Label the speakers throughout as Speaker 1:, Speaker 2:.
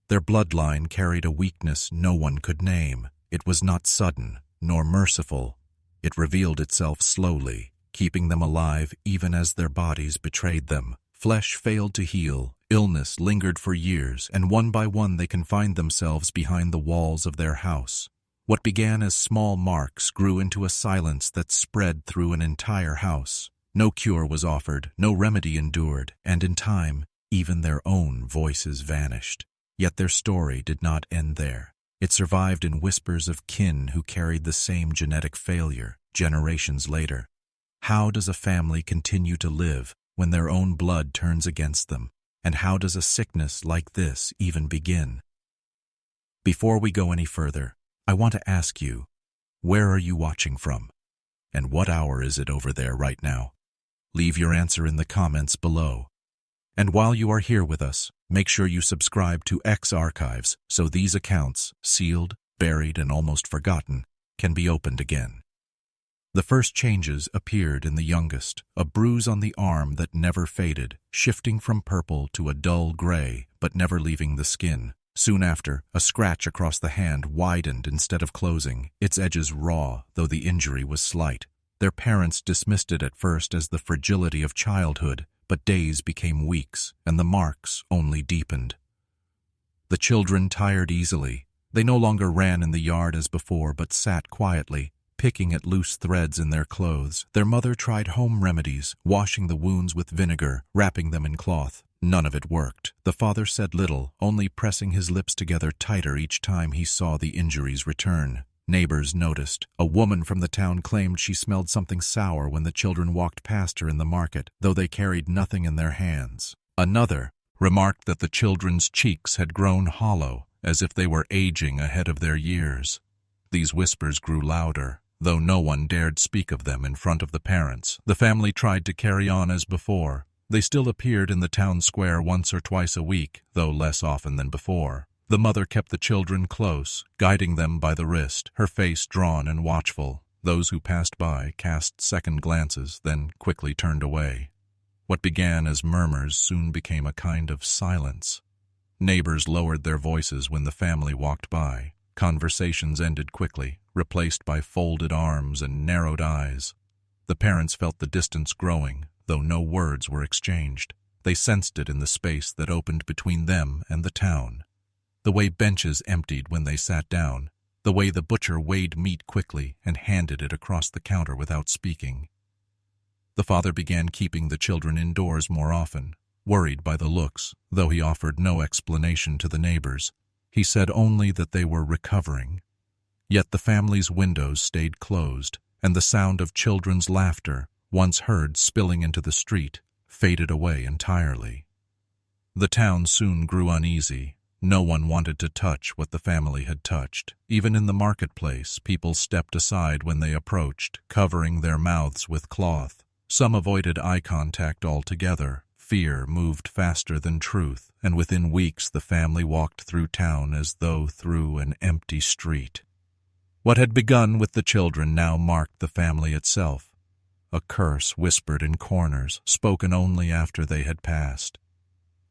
Speaker 1: Their bloodline carried a weakness no one could name. It was not sudden, nor merciful. It revealed itself slowly, keeping them alive even as their bodies betrayed them. Flesh failed to heal, illness lingered for years, and one by one they confined themselves behind the walls of their house. What began as small marks grew into a silence that spread through an entire house. No cure was offered, no remedy endured, and in time, even their own voices vanished. Yet their story did not end there. It survived in whispers of kin who carried the same genetic failure generations later. How does a family continue to live when their own blood turns against them? And how does a sickness like this even begin? Before we go any further, I want to ask you, where are you watching from? And what hour is it over there right now? Leave your answer in the comments below. And while you are here with us, make sure you subscribe to X Archives so these accounts, sealed, buried, and almost forgotten, can be opened again. The first changes appeared in the youngest, a bruise on the arm that never faded, shifting from purple to a dull gray, but never leaving the skin. Soon after, a scratch across the hand widened instead of closing, its edges raw, though the injury was slight. Their parents dismissed it at first as the fragility of childhood, but days became weeks, and the marks only deepened. The children tired easily. They no longer ran in the yard as before, but sat quietly, picking at loose threads in their clothes. Their mother tried home remedies, washing the wounds with vinegar, wrapping them in cloth. None of it worked. The father said little, only pressing his lips together tighter each time he saw the injuries return. Neighbors noticed. A woman from the town claimed she smelled something sour when the children walked past her in the market, though they carried nothing in their hands. Another remarked that the children's cheeks had grown hollow, as if they were aging ahead of their years. These whispers grew louder, though no one dared speak of them in front of the parents. The family tried to carry on as before. They still appeared in the town square once or twice a week, though less often than before. The mother kept the children close, guiding them by the wrist, her face drawn and watchful. Those who passed by cast second glances, then quickly turned away. What began as murmurs soon became a kind of silence. Neighbors lowered their voices when the family walked by. Conversations ended quickly, replaced by folded arms and narrowed eyes. The parents felt the distance growing, though no words were exchanged. They sensed it in the space that opened between them and the town. The way benches emptied when they sat down, the way the butcher weighed meat quickly and handed it across the counter without speaking. The father began keeping the children indoors more often, worried by the looks, though he offered no explanation to the neighbors. He said only that they were recovering. Yet the family's windows stayed closed, and the sound of children's laughter, once heard spilling into the street, faded away entirely. The town soon grew uneasy. No one wanted to touch what the family had touched. Even in the marketplace, people stepped aside when they approached, covering their mouths with cloth. Some avoided eye contact altogether. Fear moved faster than truth, and within weeks the family walked through town as though through an empty street. What had begun with the children now marked the family itself. A curse whispered in corners, spoken only after they had passed.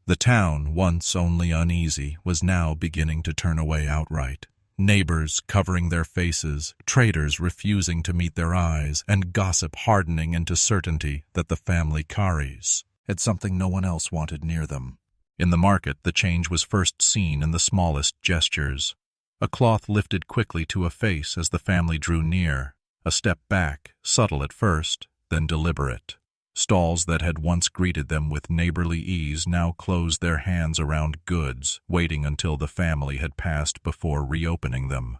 Speaker 1: The town, once only uneasy, was now beginning to turn away outright. Neighbors covering their faces, traders refusing to meet their eyes, and gossip hardening into certainty that the family Cries had something no one else wanted near them. In the market, the change was first seen in the smallest gestures. A cloth lifted quickly to a face as the family drew near, a step back, subtle at first, then deliberate. Stalls that had once greeted them with neighborly ease now closed their hands around goods, waiting until the family had passed before reopening them.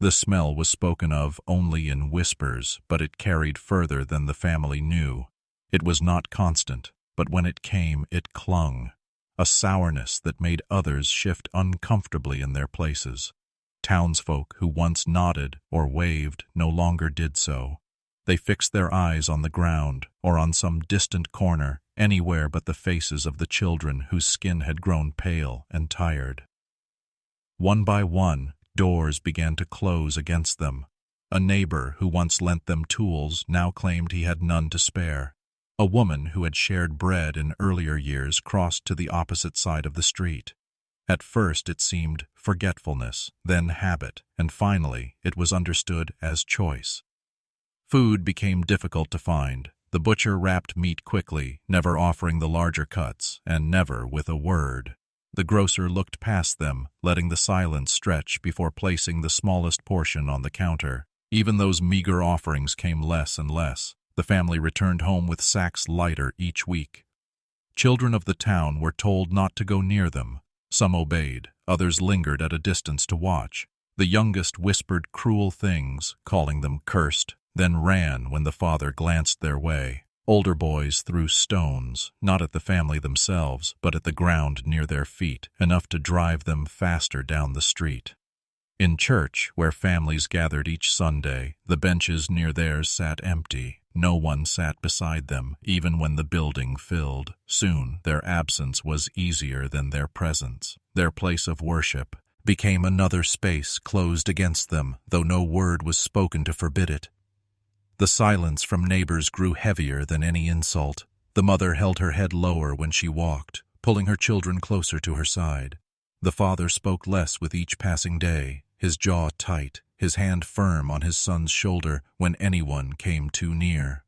Speaker 1: The smell was spoken of only in whispers, but it carried further than the family knew. It was not constant, but when it came, it clung, a sourness that made others shift uncomfortably in their places. Townsfolk who once nodded or waved no longer did so. They fixed their eyes on the ground or on some distant corner, anywhere but the faces of the children whose skin had grown pale and tired. One by one, doors began to close against them. A neighbor who once lent them tools now claimed he had none to spare. A woman who had shared bread in earlier years crossed to the opposite side of the street. At first it seemed forgetfulness, then habit, and finally it was understood as choice. Food became difficult to find. The butcher wrapped meat quickly, never offering the larger cuts, and never with a word. The grocer looked past them, letting the silence stretch before placing the smallest portion on the counter. Even those meager offerings came less and less. The family returned home with sacks lighter each week. Children of the town were told not to go near them. Some obeyed, others lingered at a distance to watch. The youngest whispered cruel things, calling them cursed, then ran when the father glanced their way. Older boys threw stones, not at the family themselves, but at the ground near their feet, enough to drive them faster down the street. In church, where families gathered each Sunday, the benches near theirs sat empty. No one sat beside them, even when the building filled. Soon, their absence was easier than their presence. Their place of worship became another space closed against them, though no word was spoken to forbid it. The silence from neighbors grew heavier than any insult. The mother held her head lower when she walked, pulling her children closer to her side. The father spoke less with each passing day, his jaw tight, his hand firm on his son's shoulder when anyone came too near.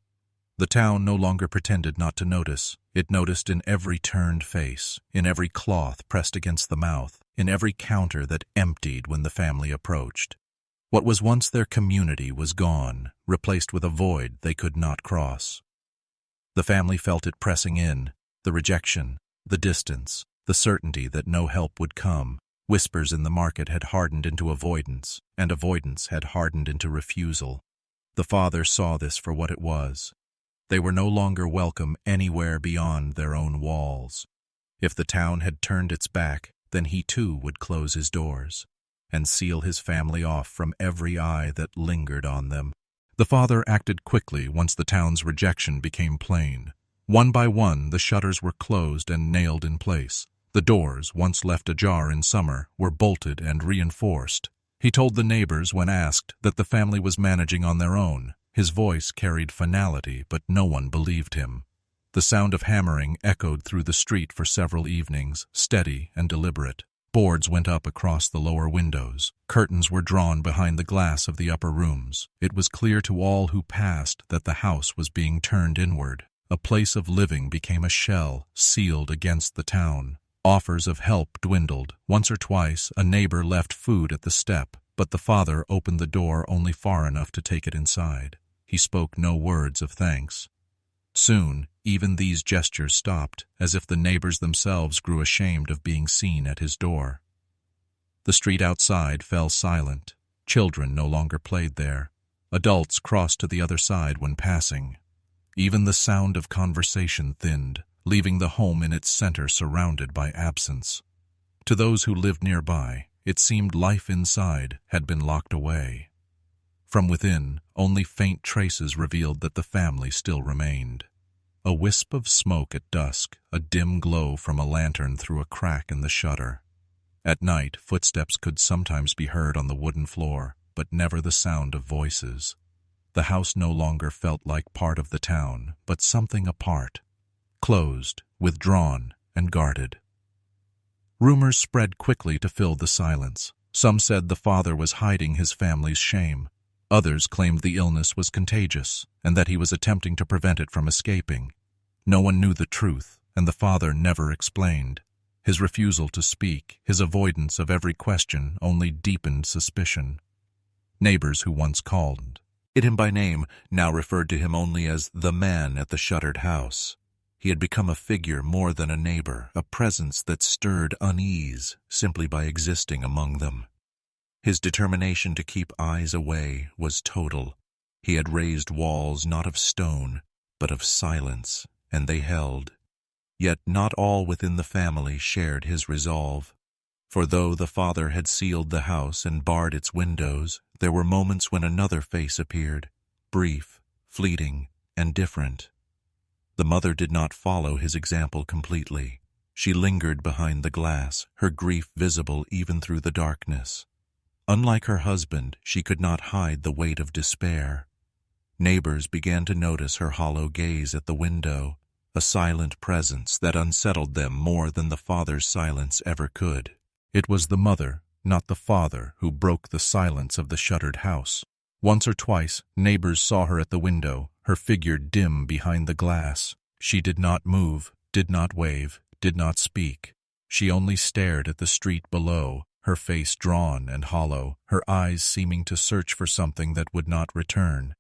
Speaker 1: The town no longer pretended not to notice. It noticed in every turned face, in every cloth pressed against the mouth, in every counter that emptied when the family approached. What was once their community was gone, replaced with a void they could not cross. The family felt it pressing in, the rejection, the distance, the certainty that no help would come. Whispers in the market had hardened into avoidance, and avoidance had hardened into refusal. The father saw this for what it was. They were no longer welcome anywhere beyond their own walls. If the town had turned its back, then he too would close his doors and seal his family off from every eye that lingered on them. The father acted quickly once the town's rejection became plain. One by one, the shutters were closed and nailed in place. The doors, once left ajar in summer, were bolted and reinforced. He told the neighbors when asked that the family was managing on their own. His voice carried finality, but no one believed him. The sound of hammering echoed through the street for several evenings, steady and deliberate. Boards went up across the lower windows. Curtains were drawn behind the glass of the upper rooms. It was clear to all who passed that the house was being turned inward. A place of living became a shell, sealed against the town. Offers of help dwindled. Once or twice, a neighbor left food at the step, but the father opened the door only far enough to take it inside. He spoke no words of thanks. Soon, even these gestures stopped, as if the neighbors themselves grew ashamed of being seen at his door. The street outside fell silent. Children no longer played there. Adults crossed to the other side when passing. Even the sound of conversation thinned, leaving the home in its center surrounded by absence. To those who lived nearby, it seemed life inside had been locked away. From within, only faint traces revealed that the family still remained. A wisp of smoke at dusk, a dim glow from a lantern through a crack in the shutter. At night, footsteps could sometimes be heard on the wooden floor, but never the sound of voices. The house no longer felt like part of the town, but something apart, closed, withdrawn, and guarded. Rumors spread quickly to fill the silence. Some said the father was hiding his family's shame. Others claimed the illness was contagious, and that he was attempting to prevent it from escaping. No one knew the truth, and the father never explained. His refusal to speak, his avoidance of every question, only deepened suspicion. Neighbors who once called him by name now referred to him only as the man at the shuttered house. He had become a figure more than a neighbor, a presence that stirred unease simply by existing among them. His determination to keep eyes away was total. He had raised walls not of stone, but of silence, and they held. Yet not all within the family shared his resolve. For though the father had sealed the house and barred its windows, there were moments when another face appeared, brief, fleeting, and different. The mother did not follow his example completely. She lingered behind the glass, her grief visible even through the darkness. Unlike her husband, she could not hide the weight of despair. Neighbors began to notice her hollow gaze at the window, a silent presence that unsettled them more than the father's silence ever could. It was the mother, not the father, who broke the silence of the shuttered house. Once or twice, neighbors saw her at the window, her figure dim behind the glass. She did not move, did not wave, did not speak. She only stared at the street below, her face drawn and hollow, her eyes seeming to search for something that would not return.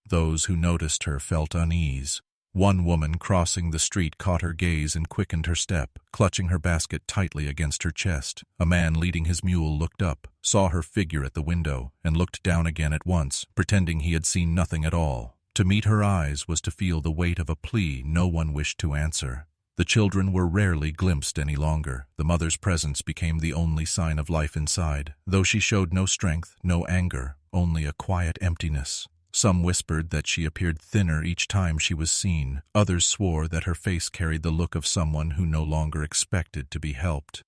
Speaker 1: Those who noticed her felt unease. One woman crossing the street caught her gaze and quickened her step, clutching her basket tightly against her chest. A man leading his mule looked up, saw her figure at the window, and looked down again at once, pretending he had seen nothing at all. To meet her eyes was to feel the weight of a plea no one wished to answer. The children were rarely glimpsed any longer. The mother's presence became the only sign of life inside, though she showed no strength, no anger, only a quiet emptiness. Some whispered that she appeared thinner each time she was seen. Others swore that her face carried the look of someone who no longer expected to be helped.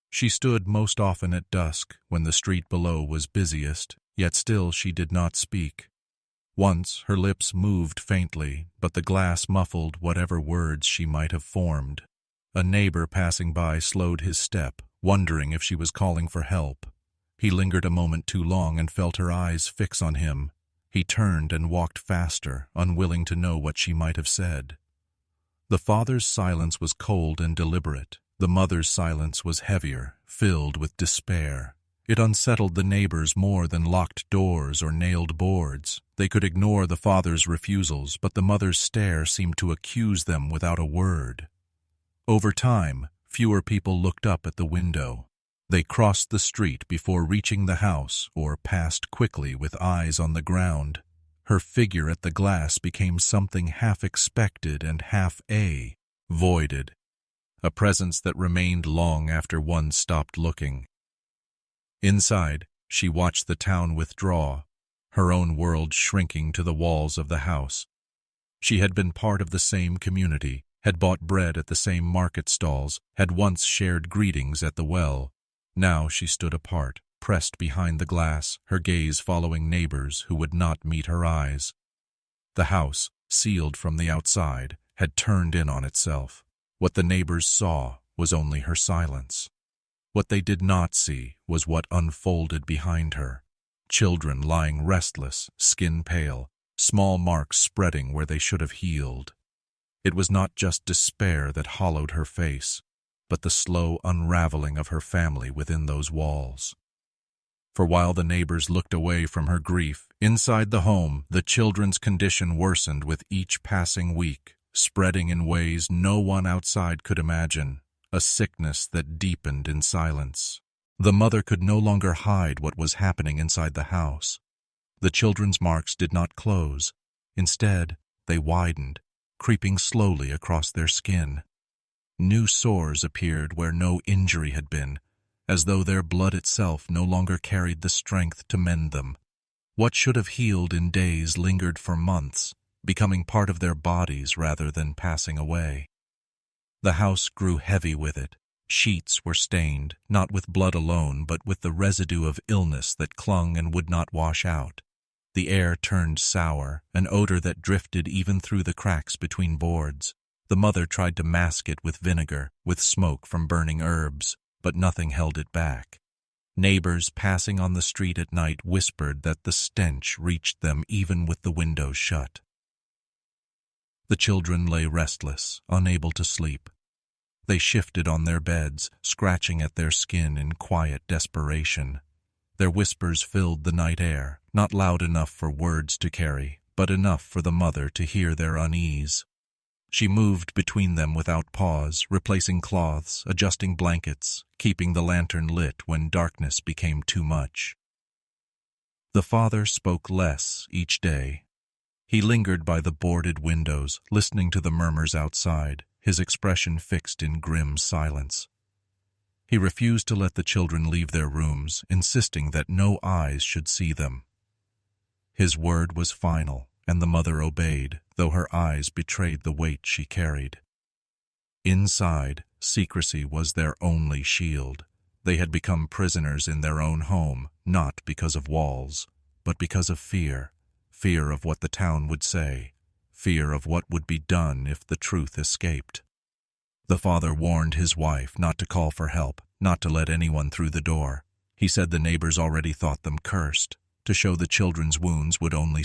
Speaker 1: She stood most often at dusk, when the street below was busiest, yet still she did not speak. Once her lips moved faintly, but the glass muffled whatever words she might have formed. A neighbor passing by slowed his step, wondering if she was calling for help. He lingered a moment too long and felt her eyes fix on him. He turned and walked faster, unwilling to know what she might have said. The father's silence was cold and deliberate. The mother's silence was heavier, filled with despair. It unsettled the neighbors more than locked doors or nailed boards. They could ignore the father's refusals, but the mother's stare seemed to accuse them without a word. Over time, fewer people looked up at the window. They crossed the street before reaching the house or passed quickly with eyes on the ground. Her figure at the glass became something half expected and half voided, a presence that remained long after one stopped looking. Inside, she watched the town withdraw, her own world shrinking to the walls of the house. She had been part of the same community, had bought bread at the same market stalls, had once shared greetings at the well. Now she stood apart, pressed behind the glass, her gaze following neighbors who would not meet her eyes. The house, sealed from the outside, had turned in on itself. What the neighbors saw was only her silence. What they did not see was what unfolded behind her. Children lying restless, skin pale, small marks spreading where they should have healed. It was not just despair that hollowed her face, but the slow unraveling of her family within those walls. For while the neighbors looked away from her grief, inside the home, the children's condition worsened with each passing week, spreading in ways no one outside could imagine, a sickness that deepened in silence. The mother could no longer hide what was happening inside the house. The children's marks did not close. Instead, they widened, creeping slowly across their skin. New sores appeared where no injury had been, as though their blood itself no longer carried the strength to mend them. What should have healed in days lingered for months, becoming part of their bodies rather than passing away. The house grew heavy with it. Sheets were stained, not with blood alone, but with the residue of illness that clung and would not wash out. The air turned sour, an odor that drifted even through the cracks between boards. The mother tried to mask it with vinegar, with smoke from burning herbs, but nothing held it back. Neighbors passing on the street at night whispered that the stench reached them even with the windows shut. The children lay restless, unable to sleep. They shifted on their beds, scratching at their skin in quiet desperation. Their whispers filled the night air, not loud enough for words to carry, but enough for the mother to hear their unease. She moved between them without pause, replacing cloths, adjusting blankets, keeping the lantern lit when darkness became too much. The father spoke less each day. He lingered by the boarded windows, listening to the murmurs outside, his expression fixed in grim silence. He refused to let the children leave their rooms, insisting that no eyes should see them. His word was final, and the mother obeyed, though her eyes betrayed the weight she carried. Inside, secrecy was their only shield. They had become prisoners in their own home, not because of walls, but because of fear. Fear of what the town would say, fear of what would be done if the truth escaped. The father warned his wife not to call for help, not to let anyone through the door. He said the neighbors already thought them cursed, to show the children's wounds would only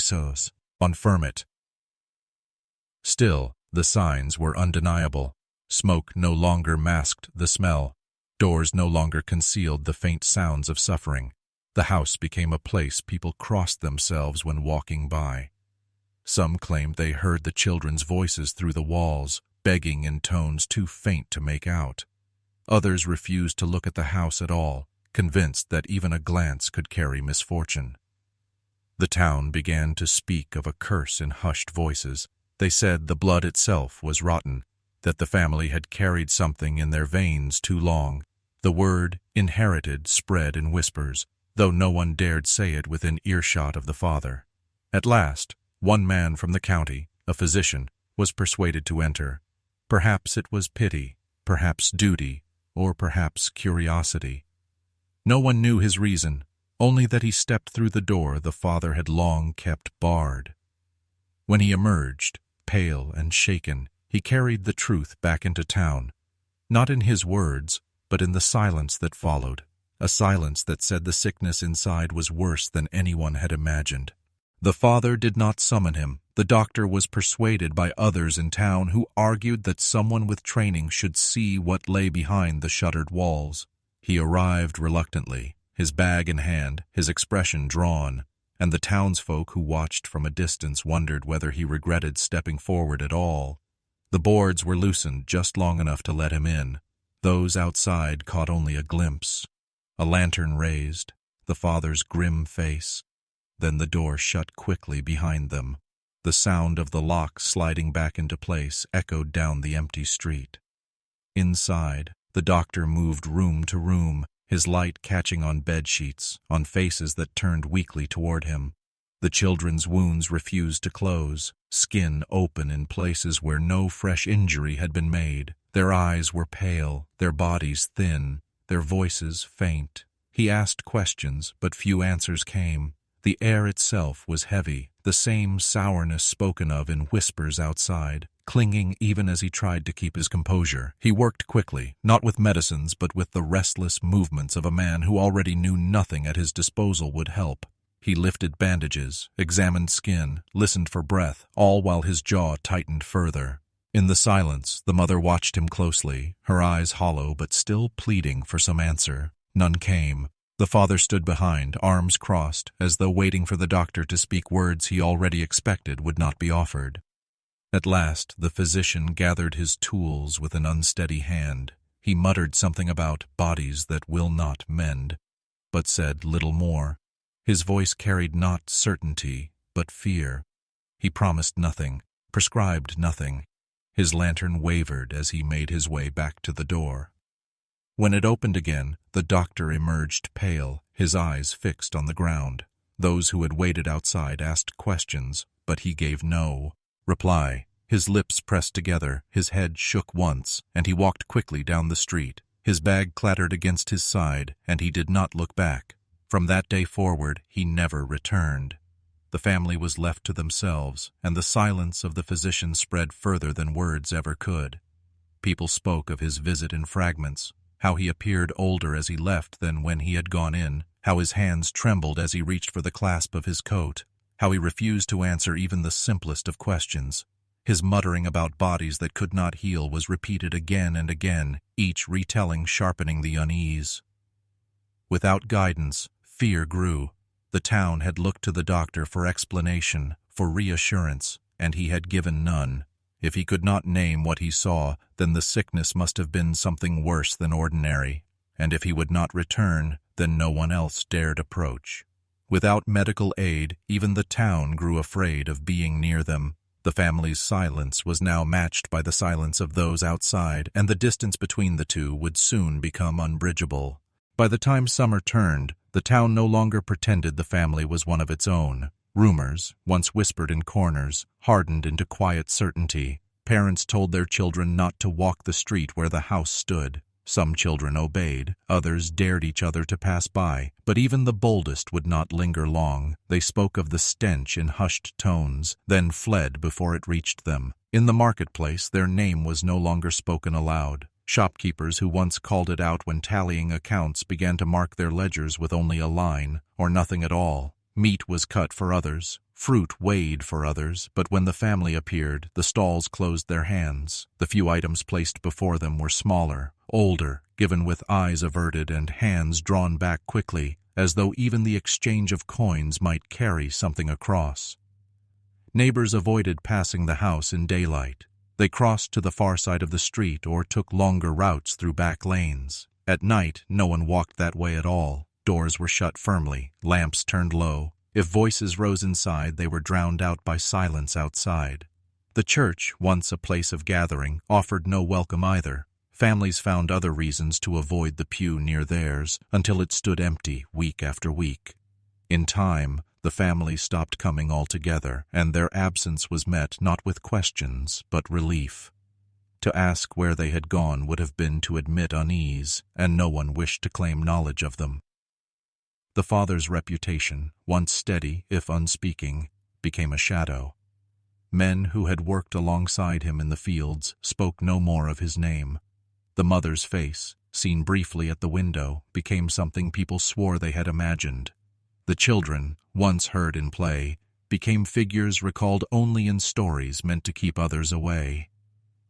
Speaker 1: confirm it. Still, the signs were undeniable. Smoke no longer masked the smell. Doors no longer concealed the faint sounds of suffering. The house became a place people crossed themselves when walking by. Some claimed they heard the children's voices through the walls, begging in tones too faint to make out. Others refused to look at the house at all, convinced that even a glance could carry misfortune. The town began to speak of a curse in hushed voices. They said the blood itself was rotten, that the family had carried something in their veins too long. The word inherited spread in whispers, though no one dared say it within earshot of the father. At last, one man from the county, a physician, was persuaded to enter. Perhaps it was pity, perhaps duty, or perhaps curiosity. No one knew his reason, only that he stepped through the door the father had long kept barred. When he emerged, pale and shaken, he carried the truth back into town, not in his words, but in the silence that followed, a silence that said the sickness inside was worse than anyone had imagined. The father did not summon him. The doctor was persuaded by others in town who argued that someone with training should see what lay behind the shuttered walls. He arrived reluctantly, his bag in hand, his expression drawn, and the townsfolk who watched from a distance wondered whether he regretted stepping forward at all. The boards were loosened just long enough to let him in. Those outside caught only a glimpse. A lantern raised, the father's grim face. Then the door shut quickly behind them. The sound of the lock sliding back into place echoed down the empty street. Inside, the doctor moved room to room, his light catching on bedsheets, on faces that turned weakly toward him. The children's wounds refused to close, skin open in places where no fresh injury had been made. Their eyes were pale, their bodies thin, their voices faint. He asked questions, but few answers came. The air itself was heavy, the same sourness spoken of in whispers outside, clinging even as he tried to keep his composure. He worked quickly, not with medicines but with the restless movements of a man who already knew nothing at his disposal would help. He lifted bandages, examined skin, listened for breath, all while his jaw tightened further. In the silence, the mother watched him closely, her eyes hollow but still pleading for some answer. None came. The father stood behind, arms crossed, as though waiting for the doctor to speak words he already expected would not be offered. At last, the physician gathered his tools with an unsteady hand. He muttered something about bodies that will not mend, but said little more. His voice carried not certainty, but fear. He promised nothing, prescribed nothing. His lantern wavered as he made his way back to the door. When it opened again, the doctor emerged pale, his eyes fixed on the ground. Those who had waited outside asked questions, but he gave no reply. His lips pressed together, his head shook once, and he walked quickly down the street. His bag clattered against his side, and he did not look back. From that day forward, he never returned. The family was left to themselves, and the silence of the physician spread further than words ever could. People spoke of his visit in fragments, how he appeared older as he left than when he had gone in, how his hands trembled as he reached for the clasp of his coat, how he refused to answer even the simplest of questions. His muttering about bodies that could not heal was repeated again and again, each retelling sharpening the unease. Without guidance, fear grew. The town had looked to the doctor for explanation, for reassurance, and he had given none. If he could not name what he saw, then the sickness must have been something worse than ordinary, and if he would not return, then no one else dared approach. Without medical aid, even the town grew afraid of being near them. The family's silence was now matched by the silence of those outside, and the distance between the two would soon become unbridgeable. By the time summer turned, the town no longer pretended the family was one of its own. Rumors, once whispered in corners, hardened into quiet certainty. Parents told their children not to walk the street where the house stood. Some children obeyed, others dared each other to pass by, but even the boldest would not linger long. They spoke of the stench in hushed tones, then fled before it reached them. In the marketplace, their name was no longer spoken aloud. Shopkeepers who once called it out when tallying accounts began to mark their ledgers with only a line, or nothing at all. Meat was cut for others, fruit weighed for others, but when the family appeared, the stalls closed their hands. The few items placed before them were smaller, older, given with eyes averted and hands drawn back quickly, as though even the exchange of coins might carry something across. Neighbors avoided passing the house in daylight. They crossed to the far side of the street or took longer routes through back lanes. At night, no one walked that way at all. Doors were shut firmly, lamps turned low. If voices rose inside, they were drowned out by silence outside. The church, once a place of gathering, offered no welcome either. Families found other reasons to avoid the pew near theirs, until it stood empty week after week. In time, the family stopped coming altogether, and their absence was met not with questions, but relief. To ask where they had gone would have been to admit unease, and no one wished to claim knowledge of them. The father's reputation, once steady, if unspeaking, became a shadow. Men who had worked alongside him in the fields spoke no more of his name. The mother's face, seen briefly at the window, became something people swore they had imagined. The children, once heard in play, became figures recalled only in stories meant to keep others away.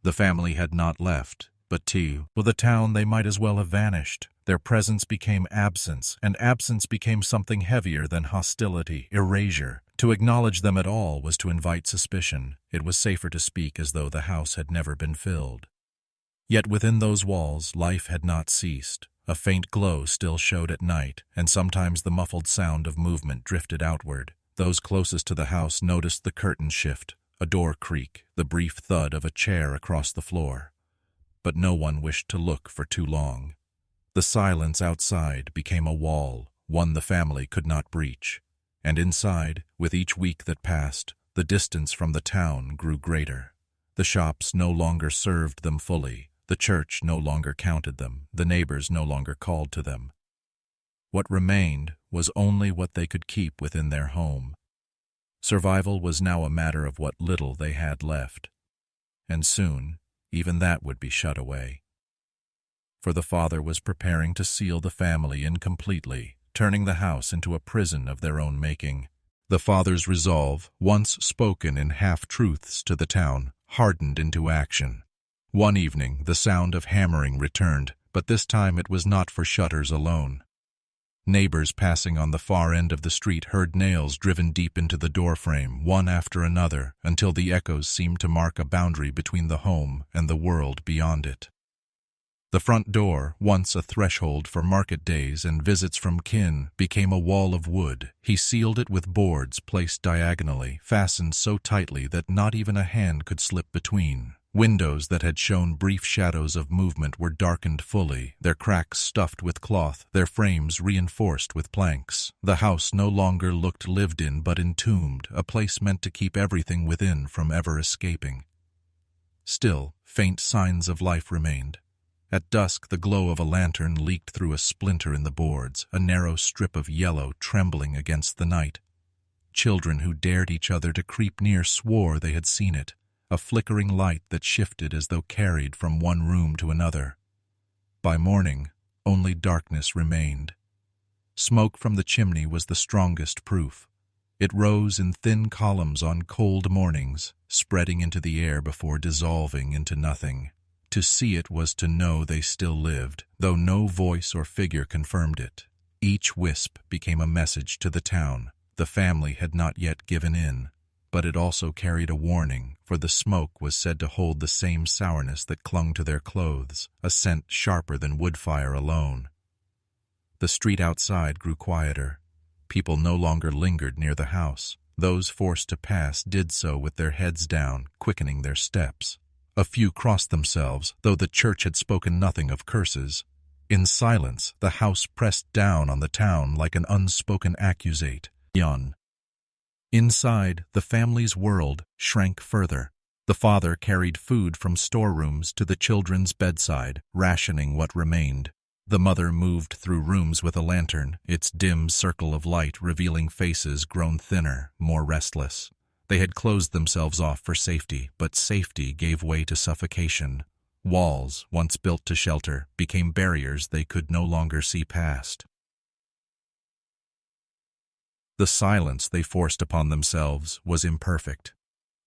Speaker 1: The family had not left, but to the town they might as well have vanished. Their presence became absence, and absence became something heavier than hostility, erasure. To acknowledge them at all was to invite suspicion. It was safer to speak as though the house had never been filled. Yet within those walls, life had not ceased. A faint glow still showed at night, and sometimes the muffled sound of movement drifted outward. Those closest to the house noticed the curtain shift, a door creak, the brief thud of a chair across the floor. But no one wished to look for too long. The silence outside became a wall, one the family could not breach. And inside, with each week that passed, the distance from the town grew greater. The shops no longer served them fully. The church no longer counted them. The neighbors no longer called to them. What remained was only what they could keep within their home. Survival was now a matter of what little they had left. And soon, even that would be shut away. For the father was preparing to seal the family in completely, turning the house into a prison of their own making. The father's resolve, once spoken in half-truths to the town, hardened into action. One evening, the sound of hammering returned, but this time it was not for shutters alone. Neighbors passing on the far end of the street heard nails driven deep into the doorframe, one after another, until the echoes seemed to mark a boundary between the home and the world beyond it. The front door, once a threshold for market days and visits from kin, became a wall of wood. He sealed it with boards placed diagonally, fastened so tightly that not even a hand could slip between. Windows that had shown brief shadows of movement were darkened fully, their cracks stuffed with cloth, their frames reinforced with planks. The house no longer looked lived in but entombed, a place meant to keep everything within from ever escaping. Still, faint signs of life remained. At dusk, the glow of a lantern leaked through a splinter in the boards, a narrow strip of yellow trembling against the night. Children who dared each other to creep near swore they had seen it, a flickering light that shifted as though carried from one room to another. By morning, only darkness remained. Smoke from the chimney was the strongest proof. It rose in thin columns on cold mornings, spreading into the air before dissolving into nothing. To see it was to know they still lived, though no voice or figure confirmed it. Each wisp became a message to the town. The family had not yet given in. But it also carried a warning, for the smoke was said to hold the same sourness that clung to their clothes, a scent sharper than wood fire alone. The street outside grew quieter. People no longer lingered near the house. Those forced to pass did so with their heads down, quickening their steps. A few crossed themselves, though the church had spoken nothing of curses. In silence, the house pressed down on the town like an unspoken accusate. Inside, the family's world shrank further. The father carried food from storerooms to the children's bedside, rationing what remained. The mother moved through rooms with a lantern, its dim circle of light revealing faces grown thinner, more restless. They had closed themselves off for safety, but safety gave way to suffocation. Walls, once built to shelter, became barriers they could no longer see past. The silence they forced upon themselves was imperfect.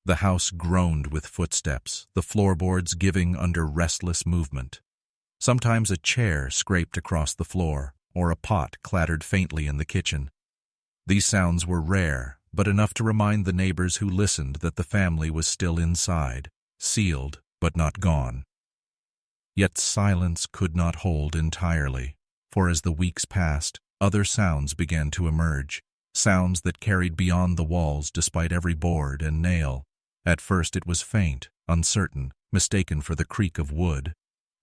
Speaker 1: The house groaned with footsteps, the floorboards giving under restless movement. Sometimes a chair scraped across the floor, or a pot clattered faintly in the kitchen. These sounds were rare, but enough to remind the neighbors who listened that the family was still inside, sealed but not gone. Yet silence could not hold entirely, for as the weeks passed, other sounds began to emerge, sounds that carried beyond the walls despite every board and nail. At first it was faint, uncertain, mistaken for the creak of wood.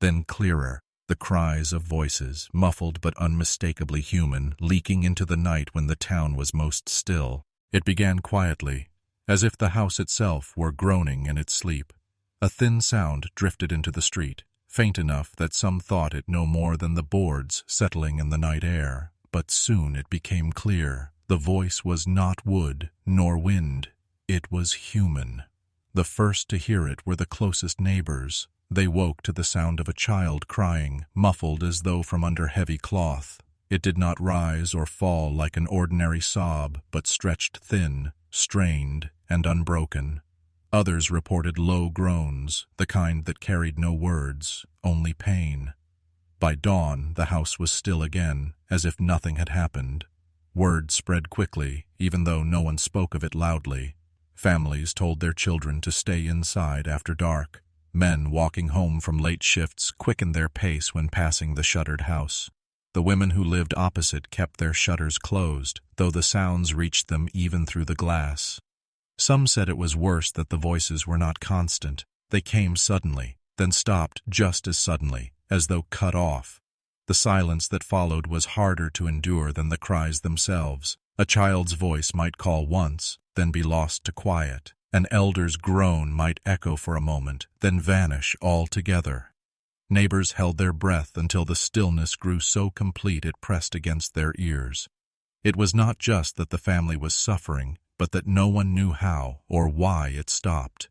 Speaker 1: Then clearer, the cries of voices, muffled but unmistakably human, leaking into the night when the town was most still. It began quietly, as if the house itself were groaning in its sleep. A thin sound drifted into the street, faint enough that some thought it no more than the boards settling in the night air. But soon it became clear. The voice was not wood nor wind. It was human. The first to hear it were the closest neighbors. They woke to the sound of a child crying, muffled as though from under heavy cloth. It did not rise or fall like an ordinary sob, but stretched thin, strained, and unbroken. Others reported low groans, the kind that carried no words, only pain. By dawn, the house was still again, as if nothing had happened. Word spread quickly, even though no one spoke of it loudly. Families told their children to stay inside after dark. Men walking home from late shifts quickened their pace when passing the shuttered house. The women who lived opposite kept their shutters closed, though the sounds reached them even through the glass. Some said it was worse that the voices were not constant. They came suddenly, then stopped just as suddenly, as though cut off. The silence that followed was harder to endure than the cries themselves. A child's voice might call once, then be lost to quiet. An elder's groan might echo for a moment, then vanish altogether. Neighbors held their breath until the stillness grew so complete it pressed against their ears. It was not just that the family was suffering, but that no one knew how or why it stopped.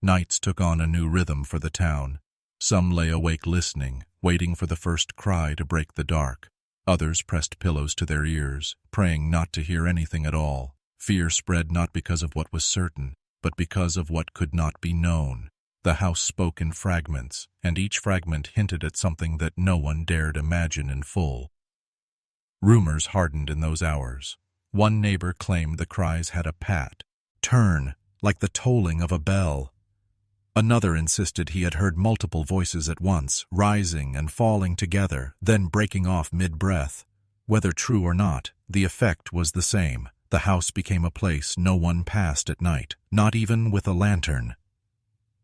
Speaker 1: Nights took on a new rhythm for the town. Some lay awake listening, waiting for the first cry to break the dark. Others pressed pillows to their ears, praying not to hear anything at all. Fear spread not because of what was certain, but because of what could not be known. The house spoke in fragments, and each fragment hinted at something that no one dared imagine in full. Rumors hardened in those hours. One neighbor claimed the cries had a pat, turn, like the tolling of a bell. Another insisted he had heard multiple voices at once, rising and falling together, then breaking off mid-breath. Whether true or not, the effect was the same. The house became a place no one passed at night, not even with a lantern.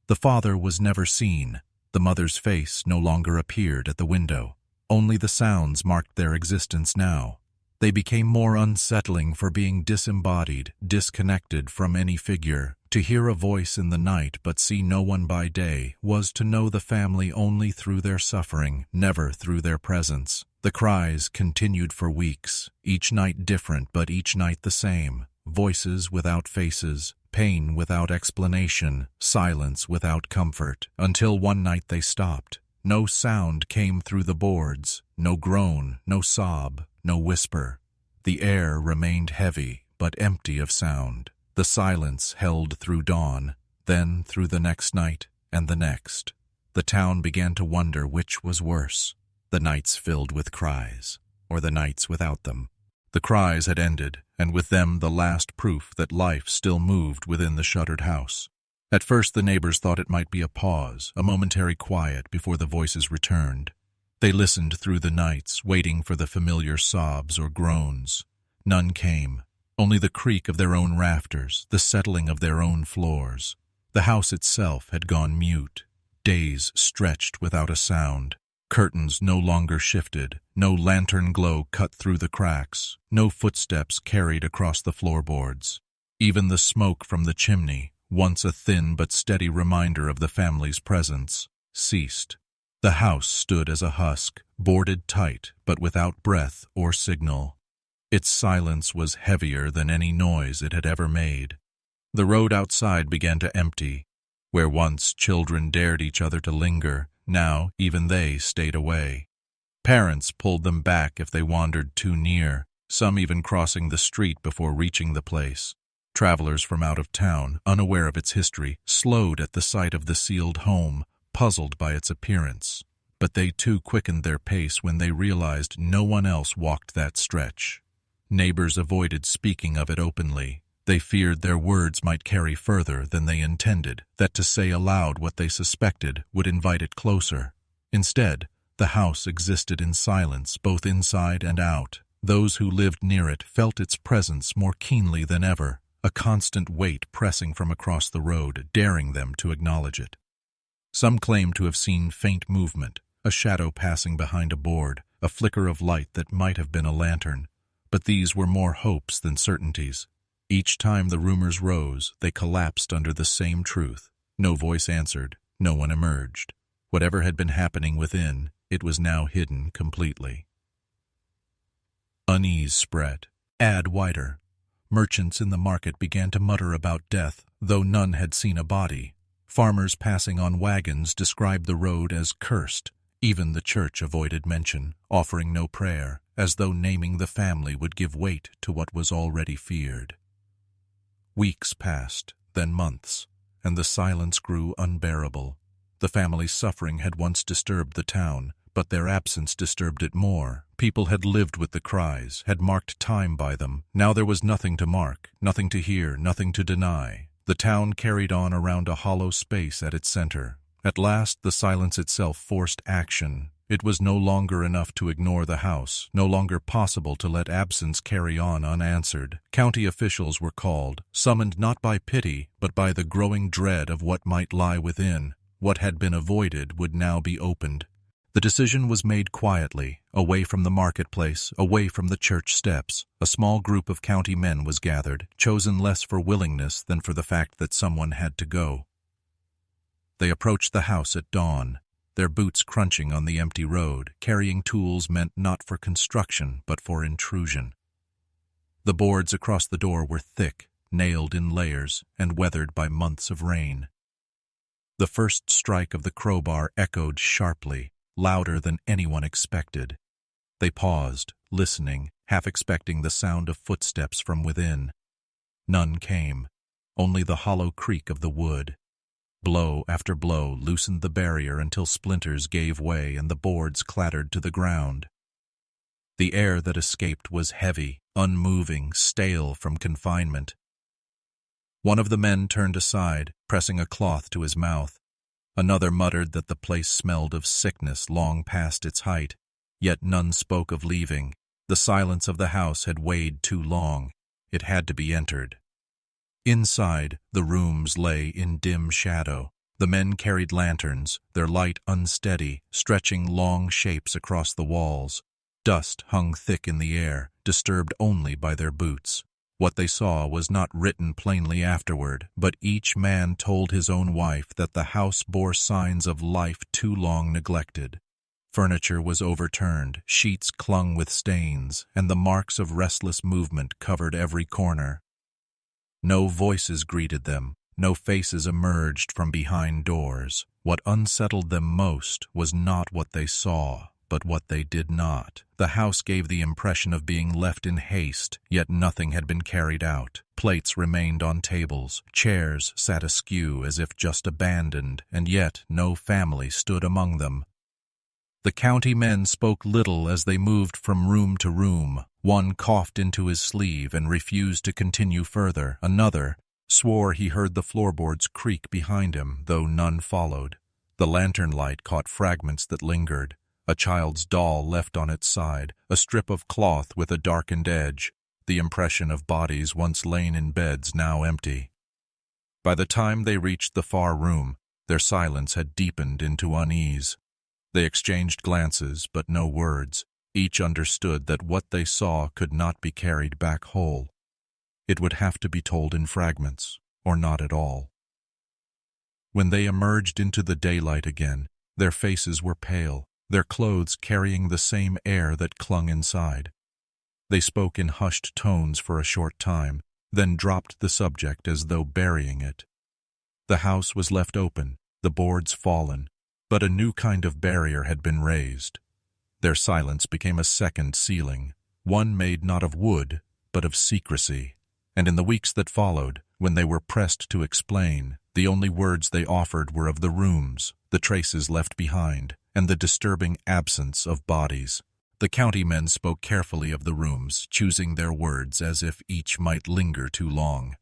Speaker 1: The father was never seen. The mother's face no longer appeared at the window. Only the sounds marked their existence now. They became more unsettling for being disembodied, disconnected from any figure. To hear a voice in the night but see no one by day was to know the family only through their suffering, never through their presence. The cries continued for weeks, each night different but each night the same. Voices without faces, pain without explanation, silence without comfort, until one night they stopped. No sound came through the boards, no groan, no sob, no whisper. The air remained heavy but empty of sound. The silence held through dawn, then through the next night and the next. The town began to wonder which was worse, the nights filled with cries, or the nights without them. The cries had ended, and with them the last proof that life still moved within the shuttered house. At first the neighbors thought it might be a pause, a momentary quiet before the voices returned. They listened through the nights, waiting for the familiar sobs or groans. None came. Only the creak of their own rafters, the settling of their own floors. The house itself had gone mute. Days stretched without a sound. Curtains no longer shifted. No lantern glow cut through the cracks. No footsteps carried across the floorboards. Even the smoke from the chimney, once a thin but steady reminder of the family's presence, ceased. The house stood as a husk, boarded tight but without breath or signal. Its silence was heavier than any noise it had ever made. The road outside began to empty. Where once children dared each other to linger, now even they stayed away. Parents pulled them back if they wandered too near, some even crossing the street before reaching the place. Travelers from out of town, unaware of its history, slowed at the sight of the sealed home, puzzled by its appearance. But they too quickened their pace when they realized no one else walked that stretch. Neighbors avoided speaking of it openly. They feared their words might carry further than they intended, that to say aloud what they suspected would invite it closer. Instead, the house existed in silence, both inside and out. Those who lived near it felt its presence more keenly than ever, a constant weight pressing from across the road, daring them to acknowledge it. Some claimed to have seen faint movement, a shadow passing behind a board, a flicker of light that might have been a lantern, but these were more hopes than certainties. Each time the rumors rose, they collapsed under the same truth. No voice answered, no one emerged. Whatever had been happening within, it was now hidden completely. Unease spread. Add wider. Merchants in the market began to mutter about death, though none had seen a body. Farmers passing on wagons described the road as cursed. Even the church avoided mention, offering no prayer, as though naming the family would give weight to what was already feared. Weeks passed, then months, and the silence grew unbearable. The family's suffering had once disturbed the town, but their absence disturbed it more. People had lived with the Cries, had marked time by them. Now there was nothing to mark, nothing to hear, nothing to deny. The town carried on around a hollow space at its center. At last, the silence itself forced action. It was no longer enough to ignore the house, no longer possible to let absence carry on unanswered. County officials were called, summoned not by pity, but by the growing dread of what might lie within. What had been avoided would now be opened. The decision was made quietly, away from the marketplace, away from the church steps. A small group of county men was gathered, chosen less for willingness than for the fact that someone had to go. They approached the house at dawn, their boots crunching on the empty road, carrying tools meant not for construction but for intrusion. The boards across the door were thick, nailed in layers, and weathered by months of rain. The first strike of the crowbar echoed sharply, louder than anyone expected. They paused, listening, half expecting the sound of footsteps from within. None came, only the hollow creak of the wood. Blow after blow loosened the barrier until splinters gave way and the boards clattered to the ground. The air that escaped was heavy, unmoving, stale from confinement. One of the men turned aside, pressing a cloth to his mouth. Another muttered that the place smelled of sickness long past its height, yet none spoke of leaving. The silence of the house had weighed too long. It had to be entered. Inside, the rooms lay in dim shadow. The men carried lanterns, their light unsteady, stretching long shapes across the walls. Dust hung thick in the air, disturbed only by their boots. What they saw was not written plainly afterward, but each man told his own wife that the house bore signs of life too long neglected. Furniture was overturned, sheets clung with stains, and the marks of restless movement covered every corner. No voices greeted them, no faces emerged from behind doors. What unsettled them most was not what they saw, but what they did not. The house gave the impression of being left in haste, yet nothing had been carried out. Plates remained on tables, chairs sat askew as if just abandoned, and yet no family stood among them. The county men spoke little as they moved from room to room. One coughed into his sleeve and refused to continue further. Another swore he heard the floorboards creak behind him, though none followed. The lantern light caught fragments that lingered. A child's doll left on its side, a strip of cloth with a darkened edge, the impression of bodies once lain in beds now empty. By the time they reached the far room, their silence had deepened into unease. They exchanged glances, but no words. Each understood that what they saw could not be carried back whole. It would have to be told in fragments, or not at all. When they emerged into the daylight again, their faces were pale, their clothes carrying the same air that clung inside. They spoke in hushed tones for a short time, then dropped the subject as though burying it. The house was left open, the boards fallen, but a new kind of barrier had been raised. Their silence became a second ceiling, one made not of wood, but of secrecy. And in the weeks that followed, when they were pressed to explain, the only words they offered were of the rooms, the traces left behind, and the disturbing absence of bodies. The county men spoke carefully of the rooms, choosing their words as if each might linger too long.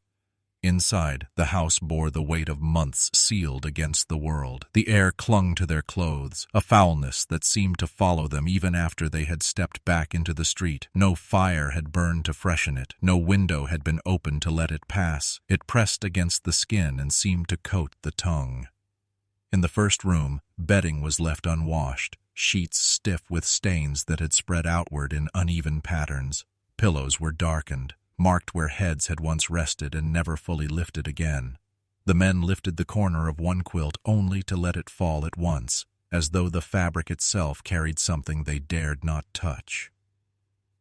Speaker 1: Inside, the house bore the weight of months sealed against the world. The air clung to their clothes, a foulness that seemed to follow them even after they had stepped back into the street. No fire had burned to freshen it. No window had been opened to let it pass. It pressed against the skin and seemed to coat the tongue. In the first room, bedding was left unwashed, sheets stiff with stains that had spread outward in uneven patterns. Pillows were darkened, marked where heads had once rested and never fully lifted again. The men lifted the corner of one quilt only to let it fall at once, as though the fabric itself carried something they dared not touch.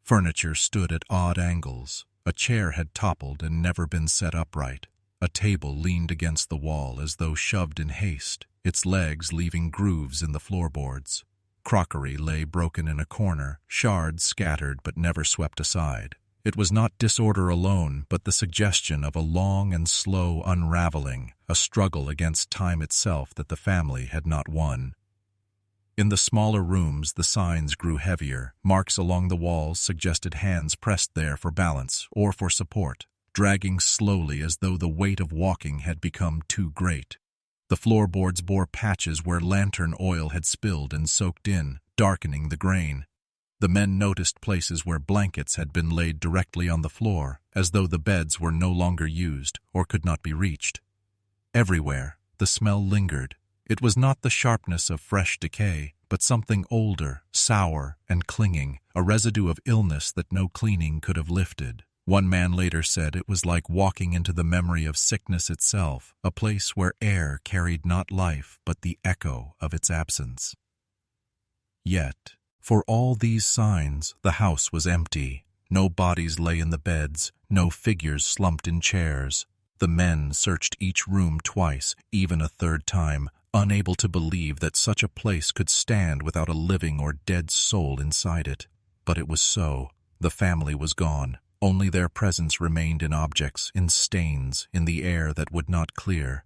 Speaker 1: Furniture stood at odd angles. A chair had toppled and never been set upright. A table leaned against the wall as though shoved in haste, its legs leaving grooves in the floorboards. Crockery lay broken in a corner, shards scattered but never swept aside. It was not disorder alone, but the suggestion of a long and slow unraveling, a struggle against time itself that the family had not won. In the smaller rooms, the signs grew heavier. Marks along the walls suggested hands pressed there for balance or for support, dragging slowly as though the weight of walking had become too great. The floorboards bore patches where lantern oil had spilled and soaked in, darkening the grain. The men noticed places where blankets had been laid directly on the floor, as though the beds were no longer used or could not be reached. Everywhere, the smell lingered. It was not the sharpness of fresh decay, but something older, sour, and clinging, a residue of illness that no cleaning could have lifted. One man later said it was like walking into the memory of sickness itself, a place where air carried not life, but the echo of its absence. Yet, for all these signs, the house was empty. No bodies lay in the beds, no figures slumped in chairs. The men searched each room twice, even a third time, unable to believe that such a place could stand without a living or dead soul inside it. But it was so. The family was gone. Only their presence remained in objects, in stains, in the air that would not clear.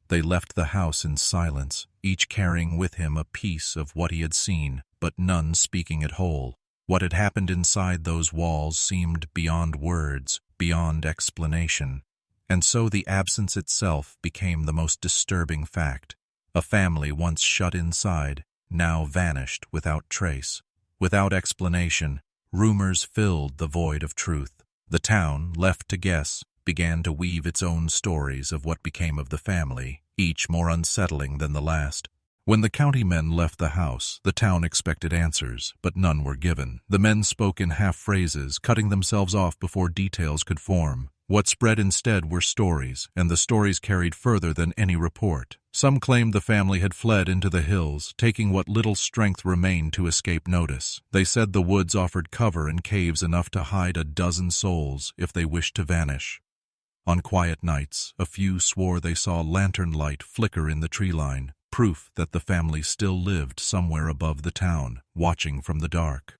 Speaker 1: They left the house in silence, each carrying with him a piece of what he had seen, but none speaking it whole. What had happened inside those walls seemed beyond words, beyond explanation. And so the absence itself became the most disturbing fact. A family once shut inside, now vanished without trace. Without explanation, rumors filled the void of truth. The town, left to guess, began to weave its own stories of what became of the family, each more unsettling than the last. When the county men left the house, the town expected answers, but none were given. The men spoke in half-phrases, cutting themselves off before details could form. What spread instead were stories, and the stories carried further than any report. Some claimed the family had fled into the hills, taking what little strength remained to escape notice. They said the woods offered cover and caves enough to hide a dozen souls if they wished to vanish. On quiet nights, a few swore they saw lantern light flicker in the tree line, proof that the family still lived somewhere above the town, watching from the dark.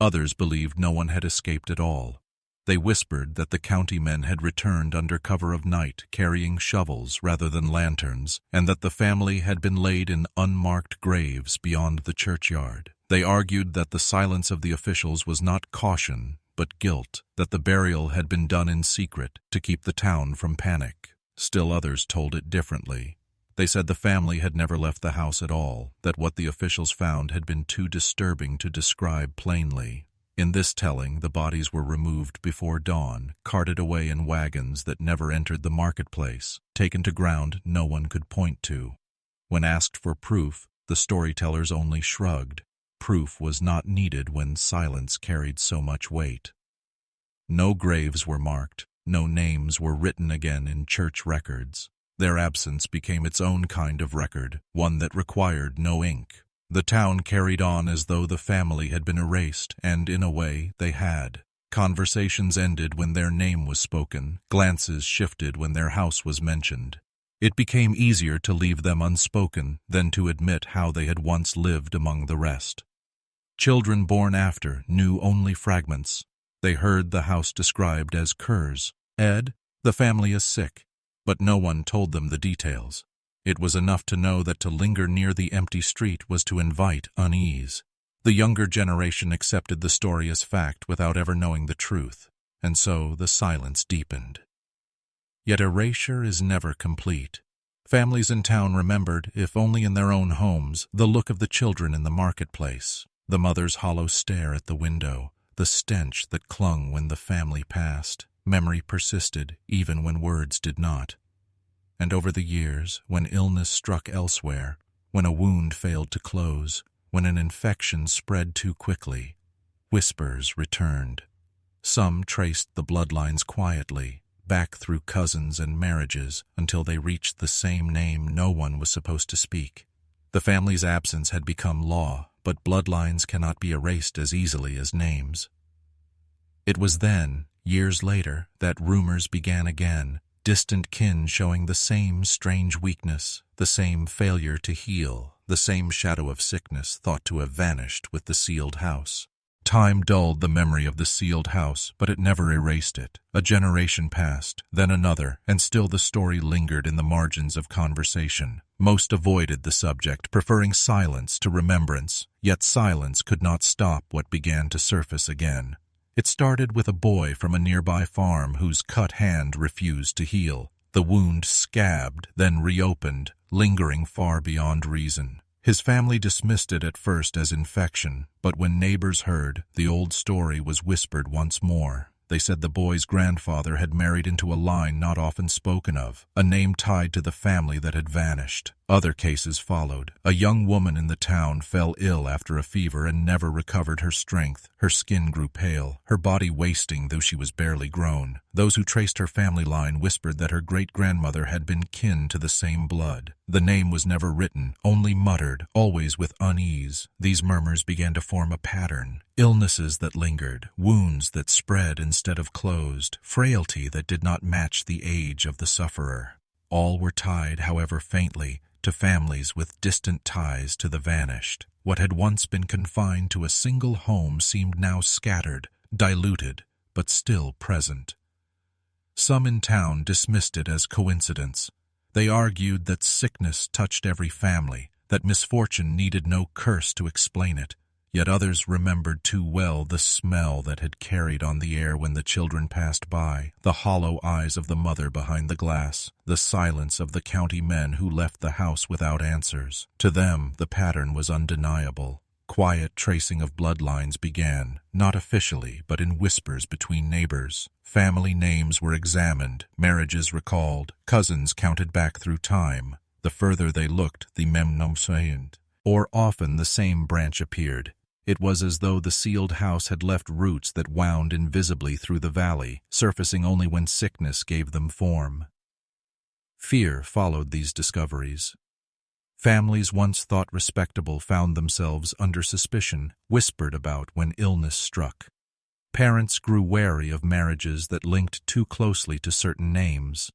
Speaker 1: Others believed no one had escaped at all. They whispered that the county men had returned under cover of night, carrying shovels rather than lanterns, and that the family had been laid in unmarked graves beyond the churchyard. They argued that the silence of the officials was not caution, but guilt, that the burial had been done in secret to keep the town from panic. Still others told it differently. They said the family had never left the house at all, that what the officials found had been too disturbing to describe plainly. In this telling, the bodies were removed before dawn, carted away in wagons that never entered the marketplace, taken to ground no one could point to. When asked for proof, the storytellers only shrugged. Proof was not needed when silence carried so much weight. No graves were marked, no names were written again in church records. Their absence became its own kind of record, one that required no ink. The town carried on as though the family had been erased, and in a way they had. Conversations ended when their name was spoken, glances shifted when their house was mentioned. It became easier to leave them unspoken than to admit how they had once lived among the rest. Children born after knew only fragments. They heard the house described as Curs. Ed, the family is sick, but no one told them the details. It was enough to know that to linger near the empty street was to invite unease. The younger generation accepted the story as fact without ever knowing the truth, and so the silence deepened. Yet erasure is never complete. Families in town remembered, if only in their own homes, the look of the children in the marketplace, the mother's hollow stare at the window, the stench that clung when the family passed. Memory persisted, even when words did not. And over the years, when illness struck elsewhere, when a wound failed to close, when an infection spread too quickly, whispers returned. Some traced the bloodlines quietly, back through cousins and marriages, until they reached the same name no one was supposed to speak. The family's absence had become law, but bloodlines cannot be erased as easily as names. It was then, years later, that rumors began again, distant kin showing the same strange weakness, the same failure to heal, the same shadow of sickness thought to have vanished with the sealed house. Time dulled the memory of the sealed house, but it never erased it. A generation passed, then another, and still the story lingered in the margins of conversation. Most avoided the subject, preferring silence to remembrance, yet silence could not stop what began to surface again. It started with a boy from a nearby farm whose cut hand refused to heal. The wound scabbed, then reopened, lingering far beyond reason. His family dismissed it at first as infection, but when neighbors heard, the old story was whispered once more. They said the boy's grandfather had married into a line not often spoken of, a name tied to the family that had vanished. Other cases followed. A young woman in the town fell ill after a fever and never recovered her strength. Her skin grew pale, her body wasting though she was barely grown. Those who traced her family line whispered that her great-grandmother had been kin to the same blood. The name was never written, only muttered, always with unease. These murmurs began to form a pattern. Illnesses that lingered, wounds that spread instead of closed, frailty that did not match the age of the sufferer. All were tied, however faintly, to families with distant ties to the vanished. What had once been confined to a single home seemed now scattered, diluted, but still present. Some in town dismissed it as coincidence. They argued that sickness touched every family, that misfortune needed no curse to explain it. Yet others remembered too well the smell that had carried on the air when the children passed by, the hollow eyes of the mother behind the glass, the silence of the county men who left the house without answers. To them, the pattern was undeniable. Quiet tracing of bloodlines began, not officially, but in whispers between neighbors. Family names were examined, marriages recalled, cousins counted back through time. The further they looked, the memnomsayant, or often the same branch appeared. It was as though the sealed house had left roots that wound invisibly through the valley, surfacing only when sickness gave them form. Fear followed these discoveries. Families once thought respectable found themselves under suspicion, whispered about when illness struck. Parents grew wary of marriages that linked too closely to certain names.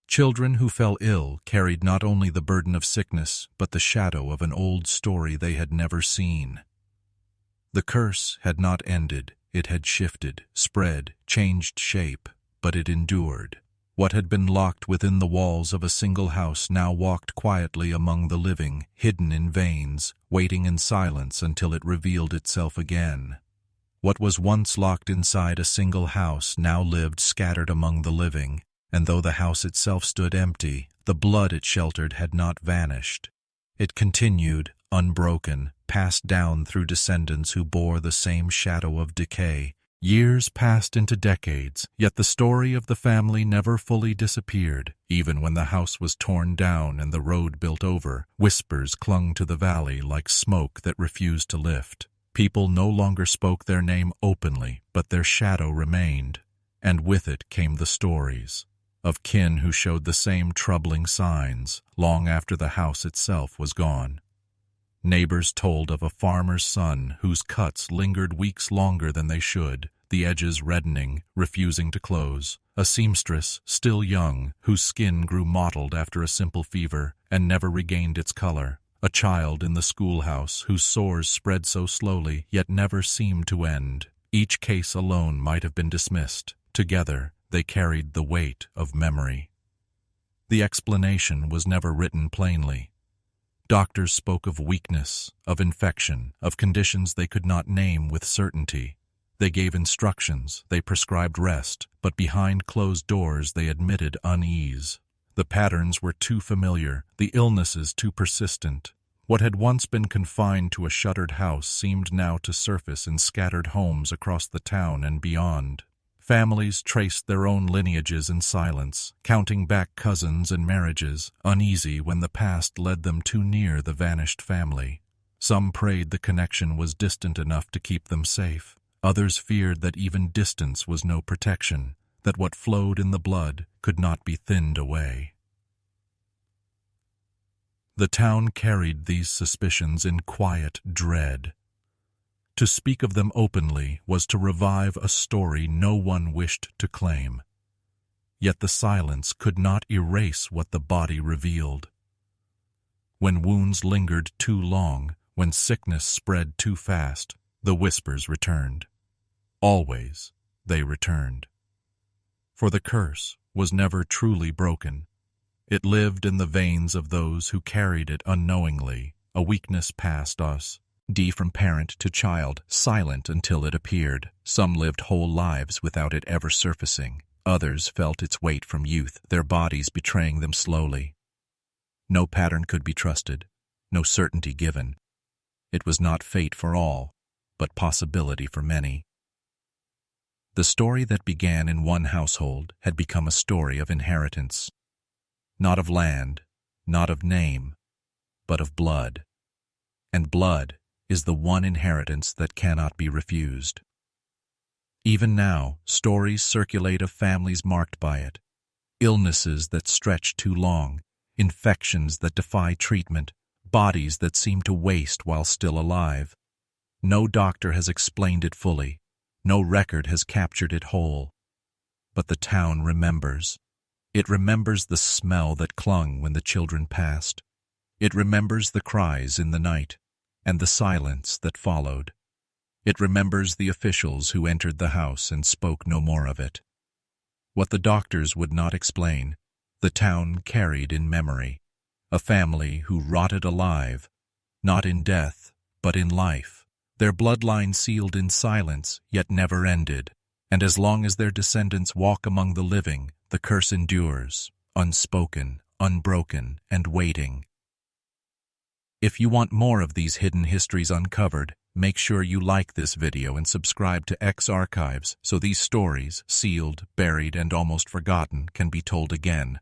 Speaker 1: Children who fell ill carried not only the burden of sickness, but the shadow of an old story they had never seen. The curse had not ended. It had shifted, spread, changed shape, but it endured. What had been locked within the walls of a single house now walked quietly among the living, hidden in veins, waiting in silence until it revealed itself again. What was once locked inside a single house now lived scattered among the living, and though the house itself stood empty, the blood it sheltered had not vanished. It continued, unbroken, passed down through descendants who bore the same shadow of decay. Years passed into decades, yet the story of the family never fully disappeared. Even when the house was torn down and the road built over, whispers clung to the valley like smoke that refused to lift. People no longer spoke their name openly, but their shadow remained, and with it came the stories of kin who showed the same troubling signs long after the house itself was gone. Neighbors told of a farmer's son whose cuts lingered weeks longer than they should, the edges reddening, refusing to close. A seamstress, still young, whose skin grew mottled after a simple fever and never regained its color. A child in the schoolhouse whose sores spread so slowly yet never seemed to end. Each case alone might have been dismissed. Together, they carried the weight of memory. The explanation was never written plainly. Doctors spoke of weakness, of infection, of conditions they could not name with certainty. They gave instructions, they prescribed rest, but behind closed doors they admitted unease. The patterns were too familiar, the illnesses too persistent. What had once been confined to a shuttered house seemed now to surface in scattered homes across the town and beyond. Families traced their own lineages in silence, counting back cousins and marriages, uneasy when the past led them too near the vanished family. Some prayed the connection was distant enough to keep them safe. Others feared that even distance was no protection, that what flowed in the blood could not be thinned away. The town carried these suspicions in quiet dread. To speak of them openly was to revive a story no one wished to claim. Yet the silence could not erase what the body revealed. When wounds lingered too long, when sickness spread too fast, the whispers returned. Always they returned. For the curse was never truly broken. It lived in the veins of those who carried it unknowingly, a weakness past us. From parent to child, silent until it appeared. Some lived whole lives without it ever surfacing. Others felt its weight from youth, their bodies betraying them slowly. No pattern could be trusted, no certainty given. It was not fate for all, but possibility for many. The story that began in one household had become a story of inheritance. Not of land, not of name, but of blood. And blood is the one inheritance that cannot be refused. Even now, stories circulate of families marked by it. Illnesses that stretch too long, infections that defy treatment, bodies that seem to waste while still alive. No doctor has explained it fully. No record has captured it whole. But the town remembers. It remembers the smell that clung when the children passed. It remembers the cries in the night, and the silence that followed. It remembers the officials who entered the house and spoke no more of it. What the doctors would not explain, the town carried in memory. A family who rotted alive, not in death, but in life. Their bloodline sealed in silence, yet never ended. And as long as their descendants walk among the living, the curse endures, unspoken, unbroken, and waiting. If you want more of these hidden histories uncovered, make sure you like this video and subscribe to X Archives so these stories, sealed, buried, and almost forgotten, can be told again.